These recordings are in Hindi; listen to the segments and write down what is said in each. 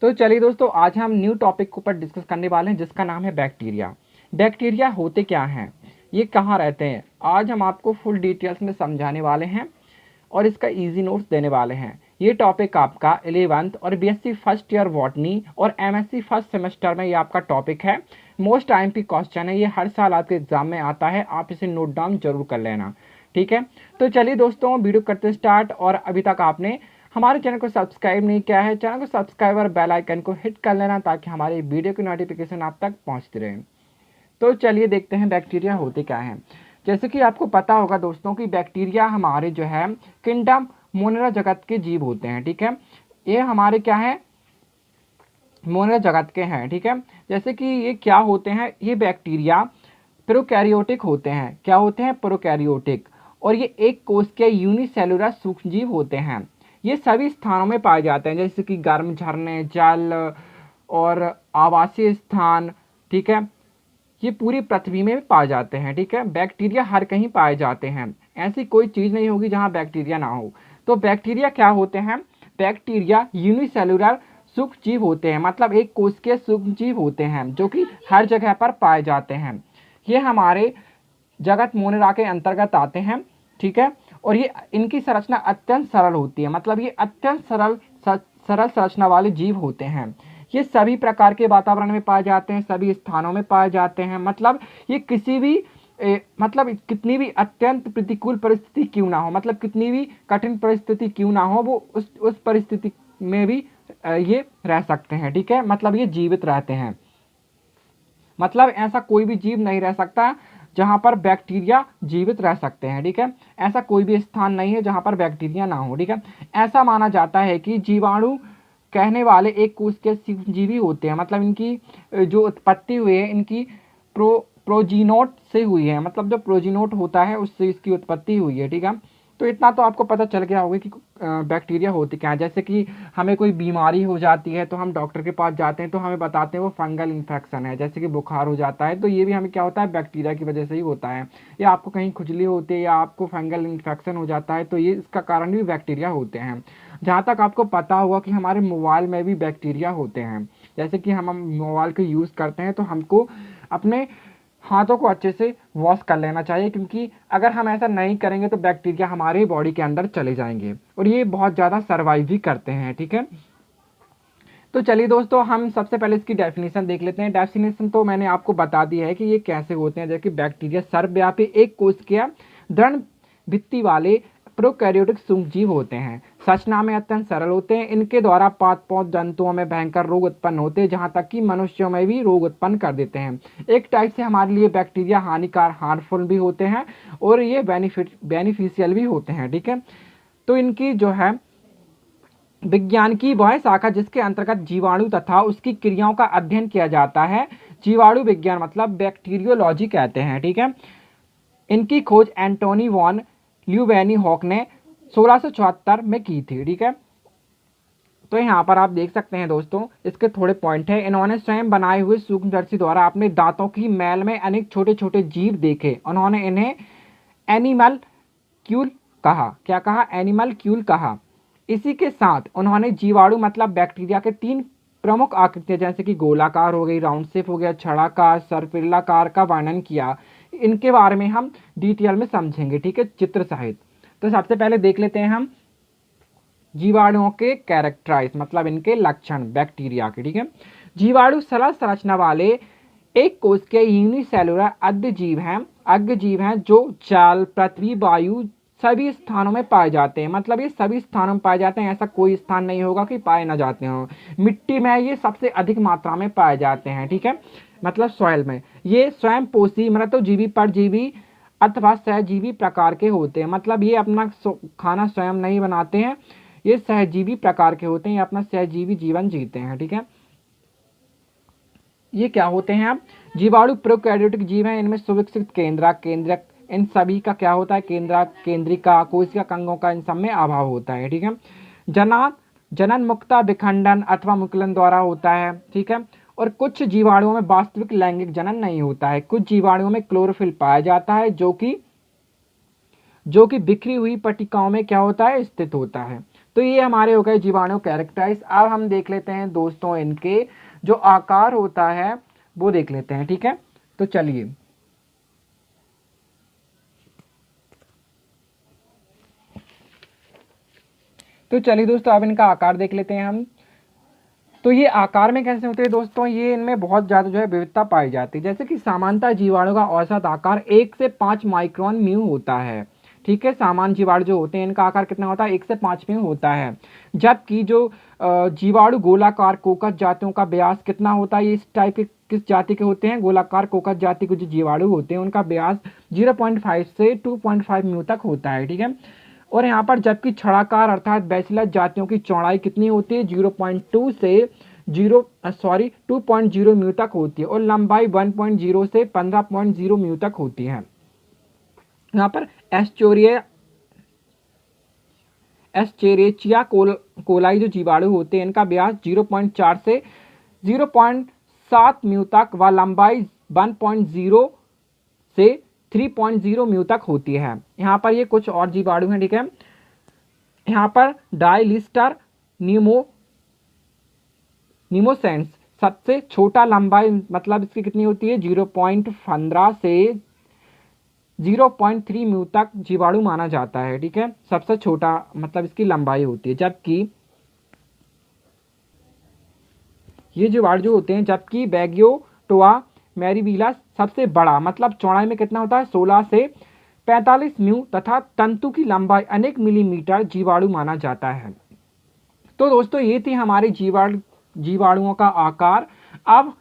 तो चलिए दोस्तों, आज हम न्यू टॉपिक के ऊपर डिस्कस करने वाले हैं जिसका नाम है बैक्टीरिया। बैक्टीरिया होते क्या हैं, ये कहाँ रहते हैं, आज हम आपको फुल डिटेल्स में समझाने वाले हैं और इसका इजी नोट्स देने वाले हैं। ये टॉपिक आपका 11th और बीएससी फर्स्ट ईयर बॉटनी और एमएससी फर्स्ट सेमेस्टर में ये आपका टॉपिक है। मोस्ट आईएमपी क्वेश्चन है, ये हर साल आपके एग्जाम में आता है, आप इसे नोट डाउन जरूर कर लेना। ठीक है, तो चलिए दोस्तों वीडियो करते स्टार्ट। और अभी तक आपने हमारे चैनल को सब्सक्राइब नहीं किया है, चैनल को सब्सक्राइब और बेल आइकन को हिट कर लेना ताकि हमारे वीडियो की नोटिफिकेशन आप तक पहुंचती रहे। तो चलिए देखते हैं बैक्टीरिया होते क्या हैं। जैसे कि आपको पता होगा दोस्तों कि बैक्टीरिया हमारे जो है किंगडम मोनेरा जगत के जीव होते हैं। ठीक है, ये हमारे क्या है, मोनेरा जगत के हैं। ठीक है, जैसे कि ये क्या होते हैं, ये बैक्टीरिया प्रोकैरियोटिक होते हैं। क्या होते हैं? प्रोकैरियोटिक। और ये एक कोश के यूनिसेलुलर सूक्ष्मजीव होते हैं। ये सभी स्थानों में पाए जाते हैं, जैसे कि गर्म झरने, जल और आवासीय स्थान। ठीक है, ये पूरी पृथ्वी में पाए जाते हैं। ठीक है, बैक्टीरिया हर कहीं पाए जाते हैं, ऐसी कोई चीज़ नहीं होगी जहाँ बैक्टीरिया ना हो। तो बैक्टीरिया क्या होते हैं? बैक्टीरिया यूनिसेलुलर सूक्ष्मजीव होते हैं, मतलब एक कोशिकीय सूक्ष्मजीव होते हैं जो कि हर जगह पर पाए जाते हैं। ये हमारे जगत मोनेरा के अंतर्गत आते हैं। ठीक है, और ये इनकी संरचना अत्यंत सरल होती है, मतलब ये अत्यंत सरल संरचना वाले जीव होते हैं। ये सभी प्रकार के वातावरण में पाए जाते हैं, सभी स्थानों में पाए जाते हैं। मतलब ये किसी भी मतलब कितनी भी अत्यंत प्रतिकूल परिस्थिति क्यों ना हो, मतलब कितनी भी कठिन परिस्थिति क्यों ना हो, वो उस परिस्थिति में भी ये रह सकते हैं। ठीक है, मतलब ये जीवित रहते हैं। मतलब ऐसा कोई भी जीव नहीं रह सकता जहां पर बैक्टीरिया जीवित रह सकते हैं। ठीक है, ऐसा कोई भी स्थान नहीं है जहां पर बैक्टीरिया ना हो। ठीक है, ऐसा माना जाता है कि जीवाणु कहने वाले एक कोश के जीवी होते हैं, मतलब इनकी जो उत्पत्ति हुई है इनकी प्रोजीनोट से हुई है, मतलब जो प्रोजीनोट होता है उससे इसकी उत्पत्ति हुई है। ठीक है, तो इतना तो आपको पता चल गया होगा कि बैक्टीरिया होते क्या है। जैसे कि हमें कोई बीमारी हो जाती है तो हम डॉक्टर के पास जाते हैं तो हमें बताते हैं वो फंगल इन्फेक्शन है। जैसे कि बुखार हो जाता है तो ये भी हमें क्या होता है, बैक्टीरिया की वजह से ही होता है। या आपको कहीं खुजली होती है या आपको फंगल इन्फेक्शन हो जाता है तो ये इसका कारण भी बैक्टीरिया होते हैं। जहाँ तक आपको पता होगा कि हमारे मोबाइल में भी बैक्टीरिया होते हैं। जैसे कि हम मोबाइल को यूज़ करते हैं तो हमको अपने हाथों को अच्छे से वॉश कर लेना चाहिए, क्योंकि अगर हम ऐसा नहीं करेंगे तो बैक्टीरिया हमारे बॉडी के अंदर चले जाएंगे और ये बहुत ज़्यादा सर्वाइव भी करते हैं। ठीक है, तो चलिए दोस्तों हम सबसे पहले इसकी डेफिनेशन देख लेते हैं। डेफिनेशन तो मैंने आपको बता दी है कि ये कैसे होते हैं। जैसे कि बैक्टीरिया सर्वव्यापी एक कोशिकीय दृढ़ भित्ति वाले प्रोकैरियोटिक सूक्ष्मजीव होते हैं। संरचना में अत्यंत सरल होते हैं। इनके द्वारा पाद पौध जंतुओं में भयंकर रोग उत्पन्न होते हैं, जहां तक कि मनुष्यों में भी रोग उत्पन्न कर देते हैं। एक टाइप से हमारे लिए बैक्टीरिया हार्मफुल भी होते हैं और ये बेनिफिशियल भी होते हैं। ठीक है, तो इनकी जो है विज्ञान की वह शाखा जिसके अंतर्गत जीवाणु तथा उसकी क्रियाओं का अध्ययन किया जाता है, जीवाणु विज्ञान मतलब बैक्टीरियोलॉजी कहते हैं। ठीक है, इनकी खोज एंटोनी वॉन ल्यूवेनिहोक ने 1674 में की थी। ठीक है, तो यहाँ पर आप देख सकते हैं दोस्तों, इसके थोड़े पॉइंट है। इन्होंने स्वयं बनाए हुए सूक्ष्मदर्शी द्वारा अपने दांतों की मैल में अनेक छोटे छोटे जीव देखे। उन्होंने इन्हें एनिमल क्यूल कहा। क्या कहा? एनिमल क्यूल कहा। इसी के साथ उन्होंने जीवाणु मतलब बैक्टीरिया के 3 प्रमुख आकृतियां जैसे कि गोलाकार हो गई, राउंड शेप हो गया, छड़ाकार, सर्पिलाकार का वर्णन किया। इनके बारे में हम डिटेल में समझेंगे। ठीक है, चित्र सहित। तो सबसे पहले देख लेते हैं हम जीवाणुओं के कैरेक्टराइज मतलब इनके लक्षण बैक्टीरिया के। ठीक है, जीवाणु सरल संरचना वाले एक कोश के यूनिसेलुलर अग्रजीव हैं जो जल, पृथ्वी, वायु सभी स्थानों में पाए जाते हैं। मतलब ये सभी स्थानों में पाए जाते हैं, ऐसा कोई स्थान नहीं होगा कि पाए ना जाते हो। मिट्टी में ये सबसे अधिक मात्रा में पाए जाते हैं। ठीक है, मतलब सॉइल में। ये स्वयं पोषी, मृतोजीवी, परजीवी अथवा सहजीवी प्रकार के होते हैं। मतलब ये अपना खाना स्वयं नहीं बनाते हैं, ये सहजीवी प्रकार के होते हैं, ये अपना सहजीवी जीवन जीते हैं। ठीक है, ये क्या होते हैं? अब जीवाणु प्रोकैरियोटिक जीव हैं। इनमें सुविकसित केंद्रक इन सभी का क्या होता है? केंद्रिका कोशिका अंगों का इन सब में अभाव होता है। ठीक है, जनन मुक्ता विखंडन अथवा मुकुलन द्वारा होता है। ठीक है, और कुछ जीवाणुओं में वास्तविक लैंगिक जनन नहीं होता है। कुछ जीवाणुओं में क्लोरोफिल पाया जाता है जो कि बिखरी हुई पट्टिकाओं में क्या होता है? स्थित होता है। तो ये हमारे हो गए जीवाणु कैरेक्टराइज। अब हम देख लेते हैं दोस्तों इनके जो आकार होता है वो देख लेते हैं, ठीक है। तो चलिए, दोस्तों अब इनका आकार देख लेते हैं हम। तो ये आकार में कैसे होते हैं दोस्तों, ये इनमें बहुत ज़्यादा जो है विविधता पाई जाती है। जैसे कि सामान्यतः जीवाणु का औसत आकार 1 से 5 माइक्रोन म्यू होता है, ठीक है। सामान्य जीवाणु जो होते हैं इनका आकार कितना होता है, 1 से 5 म्यू होता है। जबकि जो जीवाणु गोलाकार कोकस जातियों का व्यास कितना होता है, ये इस टाइप के किस जाति के होते हैं, गोलाकार कोकस जाति के जो जीवाणु होते हैं उनका व्यास 0.5 से 2.5 म्यू तक होता है, ठीक है। और यहाँ पर जबकि छड़ाकार अर्थात बैसिलस जातियों की चौड़ाई कितनी होती है, 0.2 से 2.0 म्यू तक होती है, और लंबाई 1.0 से 15.0 म्यू तक होती है। यहाँ पर एस्चेरेचिया कोलाई जो जीवाणु होते हैं इनका व्यास 0.4 से 0.7 म्यू तक व लंबाई 1.0 से 3.0 म्यू तक होती है। यहाँ पर ये कुछ और जीवाणु हैं, ठीक है। यहाँ पर डायलिस्टर नीमोसेंस सबसे छोटा लंबाई मतलब इसकी कितनी होती है, 0.15 से 0.3 म्यू तक जीवाणु माना जाता है, ठीक है। सबसे छोटा मतलब इसकी लंबाई होती है। जबकि ये जीवाणु जो होते हैं, जबकि बैगियोटोआ मैरीविला सबसे बड़ा मतलब चौड़ाई में कितना होता है, 16 से 45 म्यू तथा तंतु की लंबाई अनेक मिलीमीटर जीवाणु माना जाता है। तो दोस्तों ये थी हमारी जीवाणुओं का आकार। अब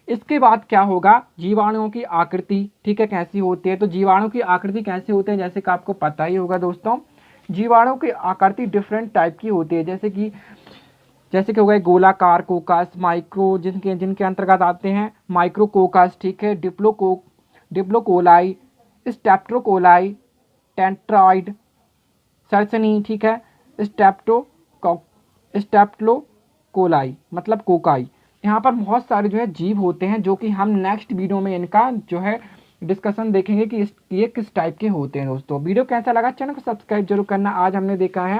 इसके बाद क्या होगा, जीवाणुओं की आकृति, ठीक है, कैसी होती है। तो जीवाणु की आकृति कैसे होते हैं, जैसे कि आपको पता ही होगा दोस्तों, जीवाणु की आकृति डिफरेंट टाइप की होती है। जैसे कि हो गए गोलाकार कोकस, माइक्रो जिनके अंतर्गत आते हैं माइक्रोकोकस, ठीक है, डिप्लोकोलाई, स्टेप्टोकोलाई, टेंट्रॉइड, सर्सनी, ठीक है, स्टेप्टोकोलाई मतलब कोकाई। यहाँ पर बहुत सारे जो है जीव होते हैं जो कि हम नेक्स्ट वीडियो में इनका जो है डिस्कशन देखेंगे कि ये किस टाइप के होते हैं। दोस्तों वीडियो कैसा लगा, चैनल को सब्सक्राइब जरूर करना। आज हमने देखा है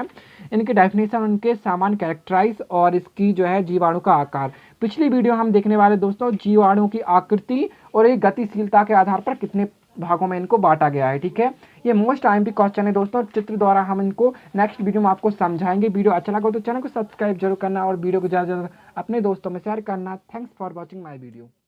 इनके डेफिनेशन, उनके सामान्य कैरेक्टराइज और इसकी जो है जीवाणु का आकार। पिछली वीडियो हम देखने वाले दोस्तों जीवाणु की आकृति और एक गतिशीलता के आधार पर कितने भागों में इनको बांटा गया है, ठीक है। ये मोस्ट टाइम भी क्वेश्चन है दोस्तों, चित्र द्वारा हम इनको नेक्स्ट वीडियो में आपको समझाएंगे। वीडियो अच्छा लगा तो चैनल को सब्सक्राइब जरूर करना और वीडियो को ज़्यादा से ज़्यादा अपने दोस्तों में शेयर करना। Thanks for watching my video.